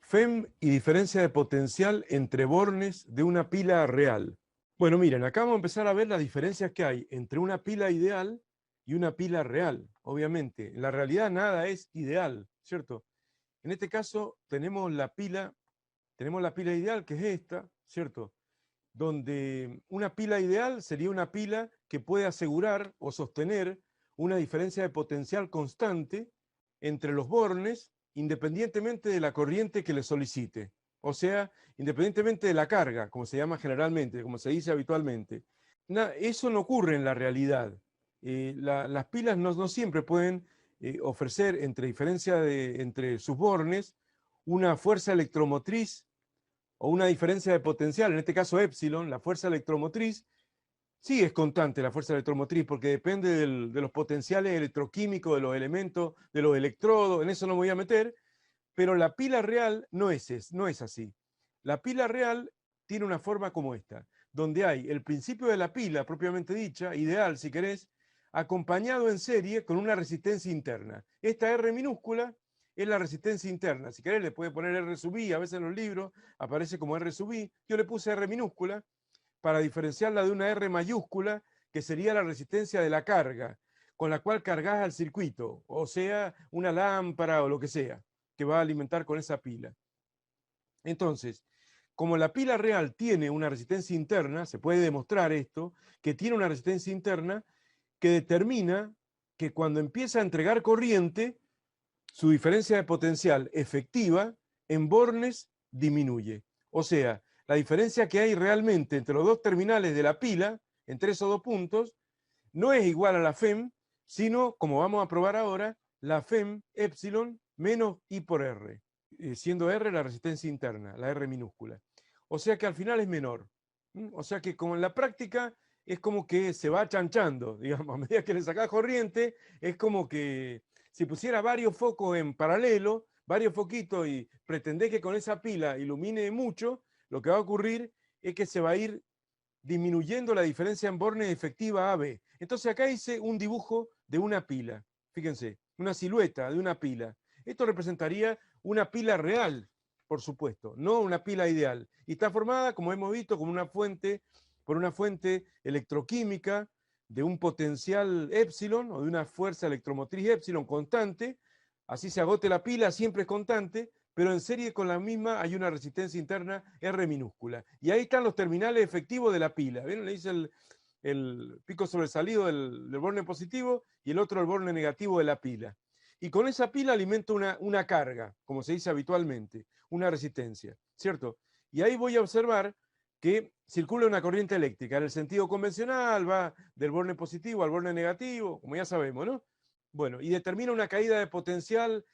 FEM y diferencia de potencial entre bornes de una pila real. Bueno, miren, acá vamos a empezar a ver las diferencias que hay entre una pila ideal y una pila real. Obviamente, en la realidad nada es ideal, ¿cierto? En este caso tenemos la pila ideal, que es esta, ¿cierto? Donde una pila ideal sería una pila que puede asegurar o sostener una diferencia de potencial constante entre los bornes, independientemente de la corriente que le solicite. O sea, independientemente de la carga, como se llama generalmente, como se dice habitualmente. Eso no ocurre en la realidad. Las pilas no siempre pueden ofrecer, entre sus bornes, una fuerza electromotriz o una diferencia de potencial, en este caso epsilon, la fuerza electromotriz. Sí, es constante la fuerza electromotriz porque depende de los potenciales electroquímicos, de los elementos, de los electrodos, en eso no me voy a meter, pero la pila real no es así. La pila real tiene una forma como esta, donde hay el principio de la pila, propiamente dicha, ideal si querés, acompañado en serie con una resistencia interna. Esta R minúscula es la resistencia interna. Si querés le puede poner R sub I, a veces en los libros aparece como R sub I. Yo le puse R minúscula para diferenciarla de una R mayúscula, que sería la resistencia de la carga, con la cual cargas al circuito, o sea, una lámpara o lo que sea, que va a alimentar con esa pila. Entonces, como la pila real tiene una resistencia interna, se puede demostrar esto, que tiene una resistencia interna que determina que cuando empieza a entregar corriente, su diferencia de potencial efectiva en bornes disminuye. O sea, la diferencia que hay realmente entre los dos terminales de la pila, entre esos dos puntos, no es igual a la FEM, sino, como vamos a probar ahora, la FEM epsilon menos I por R, siendo R la resistencia interna, la R minúscula. O sea que al final es menor. O sea que como en la práctica es como que se va chanchando, digamos, a medida que le sacás corriente, es como que si pusiera varios focos en paralelo, varios foquitos y pretendés que con esa pila ilumine mucho, lo que va a ocurrir es que se va a ir disminuyendo la diferencia en bornes efectiva AB. Entonces acá hice un dibujo de una pila, fíjense, una silueta de una pila. Esto representaría una pila real, por supuesto, no una pila ideal. Y está formada, como hemos visto, como por una fuente electroquímica de un potencial epsilon o de una fuerza electromotriz epsilon constante. Así se agote la pila, siempre es constante, pero en serie con la misma hay una resistencia interna R minúscula. Y ahí están los terminales efectivos de la pila. ¿Ven? Le dice el pico sobresalido del borne positivo y el otro el borne negativo de la pila. Y con esa pila alimento una carga, como se dice habitualmente, una resistencia, ¿cierto? Y ahí voy a observar que circula una corriente eléctrica. En el sentido convencional va del borne positivo al borne negativo, como ya sabemos, ¿no? Bueno, y determina una caída de potencial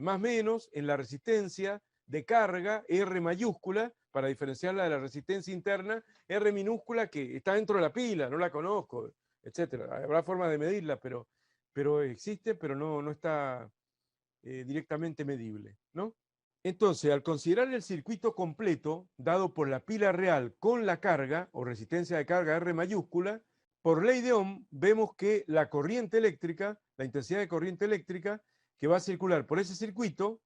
más o menos en la resistencia de carga R mayúscula, para diferenciarla de la resistencia interna R minúscula, que está dentro de la pila, no la conozco, etcétera. Habrá forma de medirla, pero existe, pero no está directamente medible, ¿no? Entonces, al considerar el circuito completo dado por la pila real con la carga o resistencia de carga R mayúscula, por ley de Ohm vemos que la corriente eléctrica, la intensidad de corriente eléctrica que va a circular por ese circuito,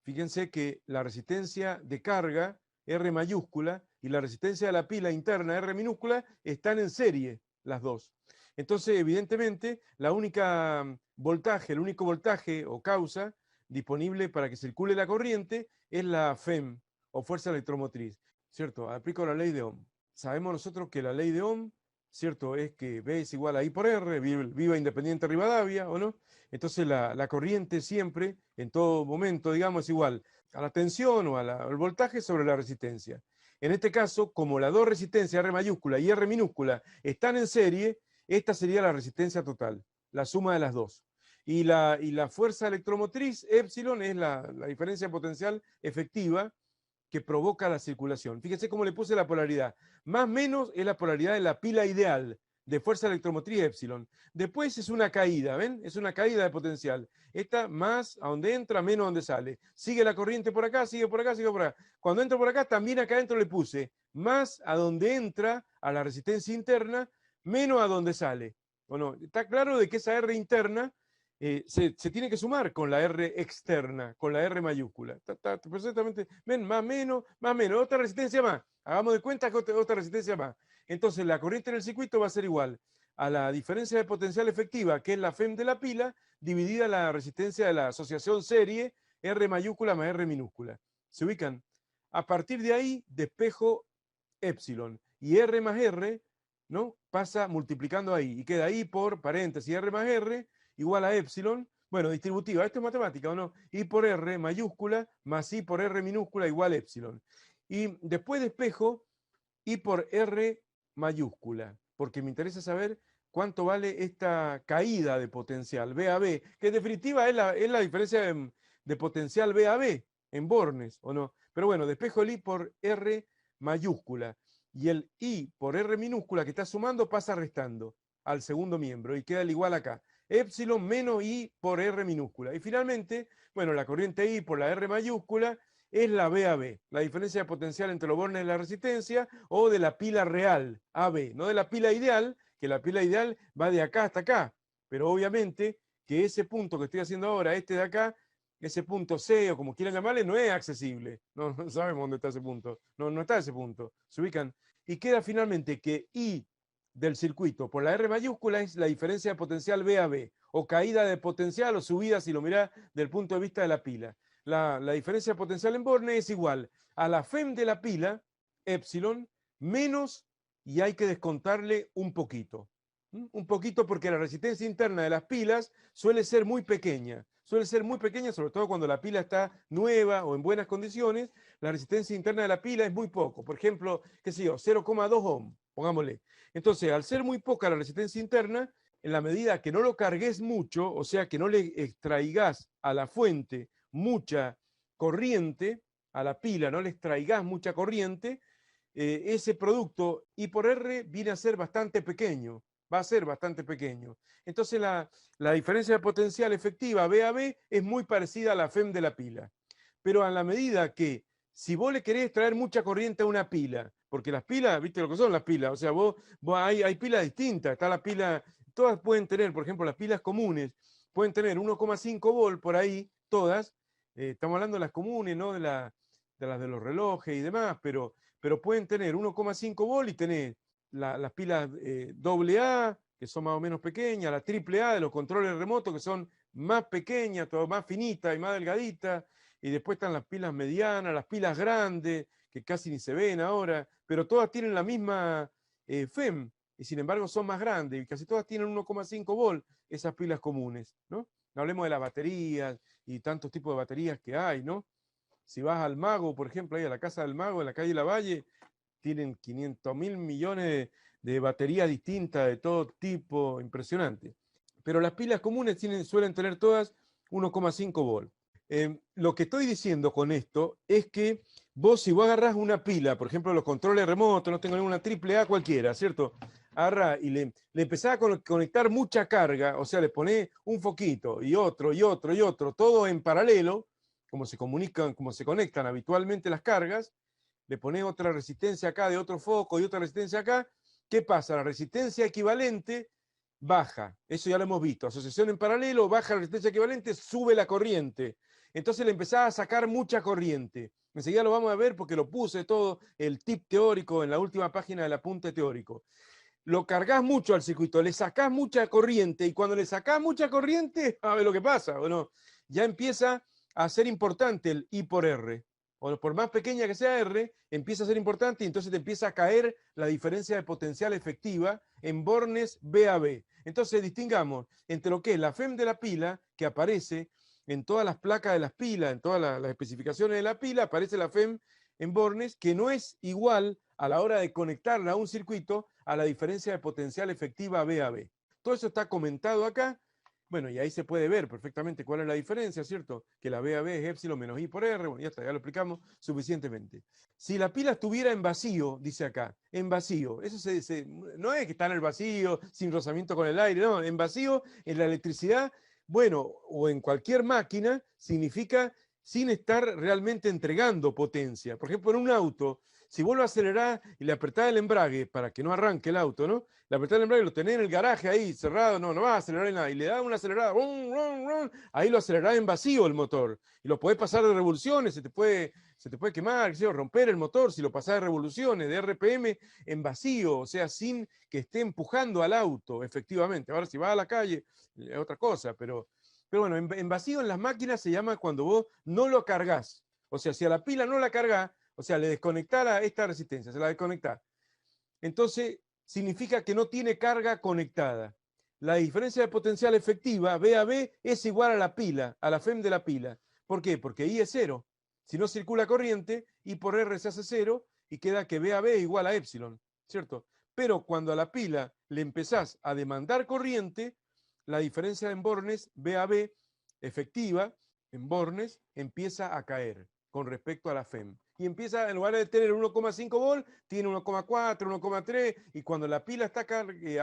fíjense que la resistencia de carga R mayúscula y la resistencia de la pila interna R minúscula están en serie las dos. Entonces, evidentemente, el único voltaje o causa disponible para que circule la corriente es la FEM o fuerza electromotriz, ¿cierto? Aplico la ley de Ohm. Sabemos nosotros que la ley de Ohm, ¿cierto? Es que B es igual a I por R, viva Independiente Rivadavia, ¿o no? Entonces la corriente siempre, en todo momento, digamos, es igual a la tensión o al voltaje sobre la resistencia. En este caso, como las dos resistencias R mayúscula y R minúscula están en serie, esta sería la resistencia total, la suma de las dos. Y la fuerza electromotriz, epsilon, es la diferencia potencial efectiva que provoca la circulación. Fíjense cómo le puse la polaridad. Más menos es la polaridad de la pila ideal de fuerza electromotriz epsilon. Después es una caída, ¿ven? Es una caída de potencial. Esta más a donde entra, menos a donde sale. Sigue la corriente por acá, sigue por acá, sigue por acá. Cuando entro por acá, también acá adentro le puse más a donde entra a la resistencia interna, menos a donde sale. Bueno, está claro de que esa R interna se tiene que sumar con la R externa, con la R mayúscula. Está perfectamente, ven, más menos, otra resistencia más. Hagamos de cuenta que otra resistencia más. Entonces la corriente en el circuito va a ser igual a la diferencia de potencial efectiva, que es la FEM de la pila, dividida la resistencia de la asociación serie, R mayúscula más R minúscula. ¿Se ubican? A partir de ahí despejo epsilon. Y R más R, ¿no? Pasa multiplicando ahí. Y queda I por paréntesis R más R igual a epsilon. Bueno, distributiva. Esto es matemática, ¿o no? I por R mayúscula más I por R minúscula igual a epsilon. Y después despejo I por R mayúscula, porque me interesa saber cuánto vale esta caída de potencial B a B, que en definitiva es la diferencia de potencial B a B en bornes, ¿o no? Pero bueno, despejo el I por R mayúscula y el I por R minúscula que está sumando pasa restando al segundo miembro y queda el igual acá. Epsilon menos I por R minúscula. Y finalmente, bueno, la corriente I por la R mayúscula es la B a B, la diferencia de potencial entre los bornes de la resistencia o de la pila real AB, no de la pila ideal, que la pila ideal va de acá hasta acá. Pero obviamente que ese punto que estoy haciendo ahora, este de acá, ese punto C o como quieran llamarle, no es accesible. No sabemos dónde está ese punto. No está ese punto. Se ubican. Y queda finalmente que I del circuito por la R mayúscula es la diferencia de potencial B a B, o caída de potencial o subida si lo mirá del punto de vista de la pila. La diferencia de potencial en borne es igual a la FEM de la pila, epsilon, menos, y hay que descontarle un poquito. Un poquito porque la resistencia interna de las pilas suele ser muy pequeña. Suele ser muy pequeña, sobre todo cuando la pila está nueva o en buenas condiciones. La resistencia interna de la pila es muy poco. Por ejemplo, qué sé yo, 0,2 ohm, pongámosle. Entonces, al ser muy poca la resistencia interna, en la medida que no lo cargues mucho, o sea, que no le extraigas a la fuente mucha corriente, a la pila no le extraigas mucha corriente, ese producto I por R viene a ser bastante pequeño, va a ser bastante pequeño. Entonces la diferencia de potencial efectiva B a B es muy parecida a la FEM de la pila. Pero a la medida que si vos le querés traer mucha corriente a una pila, porque las pilas, viste lo que son las pilas, o sea, hay pilas distintas, está la pila, todas pueden tener, por ejemplo, las pilas comunes, pueden tener 1,5 volt por ahí, todas, estamos hablando de las comunes, no de las de los relojes y demás, pero pueden tener 1,5 volt y tener las pilas AA, que son más o menos pequeñas, la AAA de los controles remotos, que son más pequeñas, todo más finitas y más delgaditas, y después están las pilas medianas, las pilas grandes, que casi ni se ven ahora, pero todas tienen la misma FEM, y sin embargo son más grandes, y casi todas tienen 1,5 volt, esas pilas comunes, ¿no? No hablemos de las baterías y tantos tipos de baterías que hay, ¿no? Si vas al Mago, por ejemplo, ahí a la Casa del Mago, en la calle Lavalle, tienen 500.000 millones de baterías distintas de todo tipo, impresionante. Pero las pilas comunes suelen tener todas 1,5 volt. Lo que estoy diciendo con esto es que vos, si vos agarrás una pila, por ejemplo, los controles remotos, no tengo ninguna AAA cualquiera, ¿cierto? Agarrás y le empezás a conectar mucha carga, o sea, le ponés un foquito y otro, y otro, y otro, todo en paralelo, como se comunican, como se conectan habitualmente las cargas, le ponés otra resistencia acá de otro foco y otra resistencia acá, ¿qué pasa? La resistencia equivalente baja, eso ya lo hemos visto, asociación en paralelo, baja la resistencia equivalente, sube la corriente, entonces le empezás a sacar mucha corriente. Enseguida lo vamos a ver porque lo puse todo, el tip teórico en la última página del apunte teórico. Lo cargas mucho al circuito, le sacás mucha corriente y cuando le sacás mucha corriente, a ver lo que pasa, ¿o no? Ya empieza a ser importante el I por R, o por más pequeña que sea R, empieza a ser importante y entonces te empieza a caer la diferencia de potencial efectiva en bornes B a B. Entonces distingamos entre lo que es la FEM de la pila, que aparece en todas las placas de las pilas, en todas las especificaciones de la pila, aparece la FEM en bornes, que no es igual a la hora de conectarla a un circuito a la diferencia de potencial efectiva B a B. Todo eso está comentado acá. Bueno, y ahí se puede ver perfectamente cuál es la diferencia, ¿cierto? Que la B a B es epsilon menos I por R. Bueno, ya está, ya lo explicamos suficientemente. Si la pila estuviera en vacío, dice acá, en vacío, eso no es que está en el vacío, sin rozamiento con el aire, no, en vacío, en la electricidad, bueno, o en cualquier máquina, significa sin estar realmente entregando potencia. Por ejemplo, en un auto, si vos lo acelerás y le apretás el embrague para que no arranque el auto, ¿no? Le apretás el embrague, lo tenés en el garaje ahí cerrado, no vas a acelerar en nada, y le das una acelerada, rum, rum, rum, ahí lo acelerás en vacío el motor, y lo podés pasar de revoluciones, se te puede quemar, qué sé yo, romper el motor si lo pasás de revoluciones, de RPM en vacío, o sea, sin que esté empujando al auto, efectivamente. Ahora, si vas a la calle, es otra cosa, pero bueno, en vacío en las máquinas se llama cuando vos no lo cargas. O sea, si a la pila no la cargas, o sea, le desconectás esta resistencia, se la desconectás. Entonces, significa que no tiene carga conectada. La diferencia de potencial efectiva, V a V, es igual a la pila, a la FEM de la pila. ¿Por qué? Porque I es cero. Si no circula corriente, I por R se hace cero y queda que V a V es igual a epsilon, ¿cierto? Pero cuando a la pila le empezás a demandar corriente, la diferencia en bornes, V a V, efectiva, en bornes, empieza a caer con respecto a la FEM. Y empieza, en lugar de tener 1,5 volt, tiene 1,4, 1,3, y cuando la pila está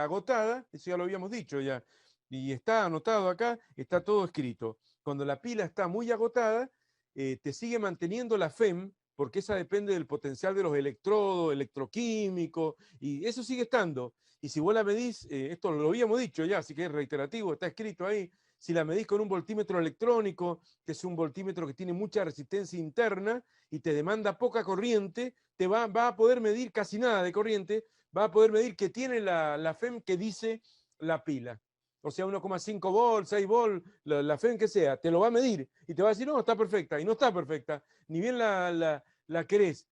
agotada, eso ya lo habíamos dicho ya, y está anotado acá, está todo escrito. Cuando la pila está muy agotada, te sigue manteniendo la FEM, porque esa depende del potencial de los electrodos, electroquímicos, y eso sigue estando. Y si vos la medís, esto lo habíamos dicho ya, así que es reiterativo, está escrito ahí, si la medís con un voltímetro electrónico, que es un voltímetro que tiene mucha resistencia interna y te demanda poca corriente, te va a poder medir casi nada de corriente, va a poder medir que tiene la FEM que dice la pila. O sea, 1,5 volt, 6 volt, la FEM que sea, te lo va a medir y te va a decir, no, está perfecta, y no está perfecta. Ni bien la querés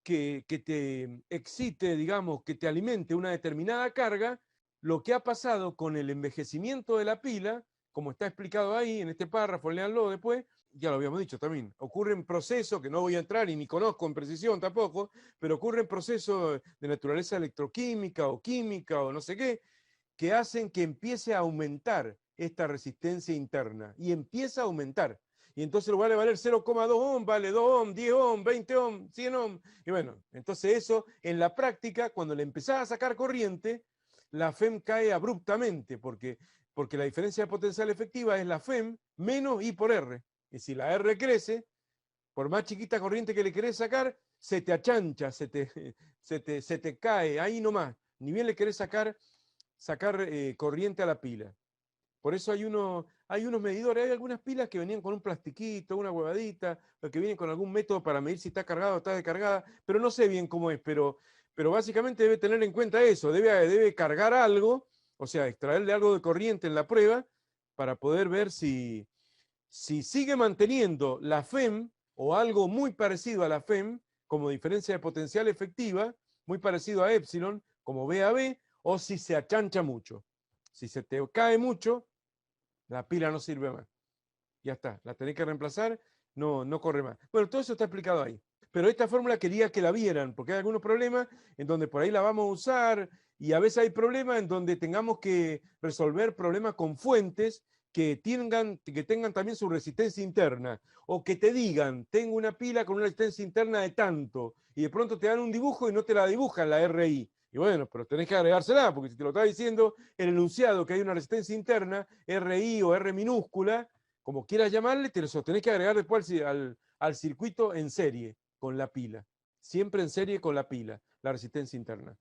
que te excite, digamos, que te alimente una determinada carga, lo que ha pasado con el envejecimiento de la pila, como está explicado ahí en este párrafo, léanlo después, ya lo habíamos dicho también, ocurren procesos que no voy a entrar y ni conozco en precisión tampoco, pero ocurren procesos de naturaleza electroquímica o química o no sé qué, que hacen que empiece a aumentar esta resistencia interna y empieza a aumentar. Y entonces en lugar de valer 0,2 ohm, vale 2 ohm, 10 ohm, 20 ohm, 100 ohm. Y bueno, entonces eso en la práctica, cuando le empezás a sacar corriente, la FEM cae abruptamente, porque la diferencia de potencial efectiva es la FEM menos I por R. Y si la R crece, por más chiquita corriente que le querés sacar, se te achancha, se te cae, ahí nomás. Ni bien le querés sacar corriente a la pila. Por eso hay unos medidores, hay algunas pilas que venían con un plastiquito, una huevadita, o que vienen con algún método para medir si está cargada o está descargada, pero no sé bien cómo es, pero básicamente debe tener en cuenta eso, debe cargar algo, o sea, extraerle algo de corriente en la prueba para poder ver si sigue manteniendo la FEM o algo muy parecido a la FEM como diferencia de potencial efectiva, muy parecido a epsilon, como V a V, o si se achancha mucho. Si se te cae mucho, la pila no sirve más. Ya está, la tenés que reemplazar, no corre más. Bueno, todo eso está explicado ahí. Pero esta fórmula quería que la vieran, porque hay algunos problemas en donde por ahí la vamos a usar y a veces hay problemas en donde tengamos que resolver problemas con fuentes que tengan también su resistencia interna, o que te digan, tengo una pila con una resistencia interna de tanto, y de pronto te dan un dibujo y no te la dibujan la RI. Y bueno, pero tenés que agregársela, porque si te lo está diciendo el enunciado que hay una resistencia interna, RI o R minúscula, como quieras llamarle, te lo tenés que agregar después al circuito en serie con la pila. Siempre en serie con la pila, la resistencia interna.